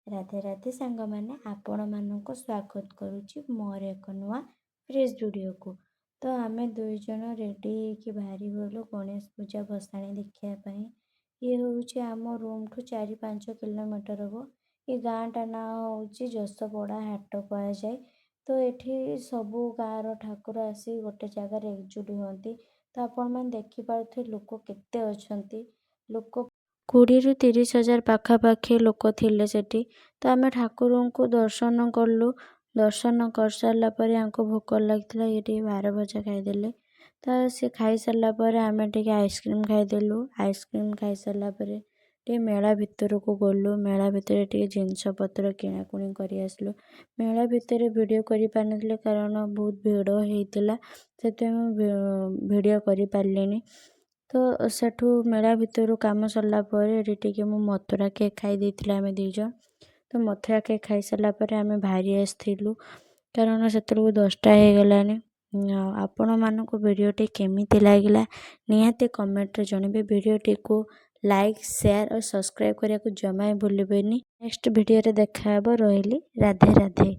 ରାଧେ ରାଧେ ସାଙ୍ଗମାନେ, ଆପଣମାନଙ୍କୁ ସ୍ୱାଗତ କରୁଛି ମୋର ଏକ ନୂଆ ଫ୍ରେଶ୍ ଭିଡ଼ିଓକୁ। ତ ଆମେ ଦୁଇଜଣ ରେଡ଼ି ହେଇକି ବାହାରି ଗଲୁ ଗଣେଶ ପୂଜା ଭସାଣି ଦେଖିବା ପାଇଁ। ଇଏ ହେଉଛି ଆମ ରୁମ୍ଠୁ 4-5 କିଲୋମିଟର ହେବ। ଏ ଗାଁଟା ନାଁ ହେଉଛି ଯଶୋପଡ଼ା ହାଟ କୁହାଯାଏ। ତ ଏଠି ସବୁ ଗାଁର ଠାକୁର ଆସି ଗୋଟେ ଜାଗାରେ ଏକଜୁଟ ହୁଅନ୍ତି। ତ ଆପଣମାନେ ଦେଖିପାରୁଥିବେ ଲୋକ କେତେ ଅଛନ୍ତି। ଲୋକ 20,000 ରୁ 30,000 ପାଖାପାଖି ଲୋକ ଥିଲେ ସେଠି। ତ ଆମେ ଠାକୁରଙ୍କୁ ଦର୍ଶନ କଲୁ। ଦର୍ଶନ କରିସାରିଲା ପରେ ଆମକୁ ଭୋକ ଲାଗିଥିଲା, ଇଏ ଟିକେ ବାର ଭଜା ଖାଇଦେଲେ। ତ ସେ ଖାଇସାରିଲା ପରେ ଆମେ ଟିକେ ଆଇସ୍କ୍ରିମ୍ ଖାଇଦେଲୁ। ଆଇସ୍କ୍ରିମ୍ ଖାଇସାରିଲା ପରେ ଟିକେ ମେଳା ଭିତରକୁ ଗଲୁ। ମେଳା ଭିତରେ ଟିକେ ଜିନିଷପତ୍ର କିଣାକୁଣି କରି ଆସିଲୁ। ମେଳା ଭିତରେ ଭିଡ଼ିଓ କରିପାରିନଥିଲି କାରଣ ବହୁତ ଭିଡ଼ ହେଇଥିଲା, ସେଥିପାଇଁ ମୁଁ ଭିଡ଼ିଓ କରିପାରିଲିନି। ତ ସେଠୁ ମେଳା ଭିତରୁ କାମ ସରିଲା ପରେ ଏଠି ଟିକେ ମୁଁ ମଥୁରା କେକ୍ ଖାଇ ଦେଇଥିଲି ଆମେ ଦୁଇଜଣ। ତ ମଥୁରା କେକ୍ ଖାଇସାରିଲା ପରେ ଆମେ ବାହାରି ଆସିଥିଲୁ କାରଣ ସେତେବେଳକୁ 10ଟା ହେଇଗଲାଣି। ଆପଣମାନଙ୍କୁ ଭିଡ଼ିଓଟି କେମିତି ଲାଗିଲା ନିହାତି କମେଣ୍ଟରେ ଜଣାଇବେ। ଭିଡ଼ିଓଟିକୁ ଲାଇକ୍, ସେୟାର ଓ ସବସ୍କ୍ରାଇବ୍ କରିବାକୁ ଜମା ଭୁଲିବେନି। ନେକ୍ସଟ ଭିଡ଼ିଓରେ ଦେଖା ହେବ। ରହିଲି, ରାଧେ ରାଧେ।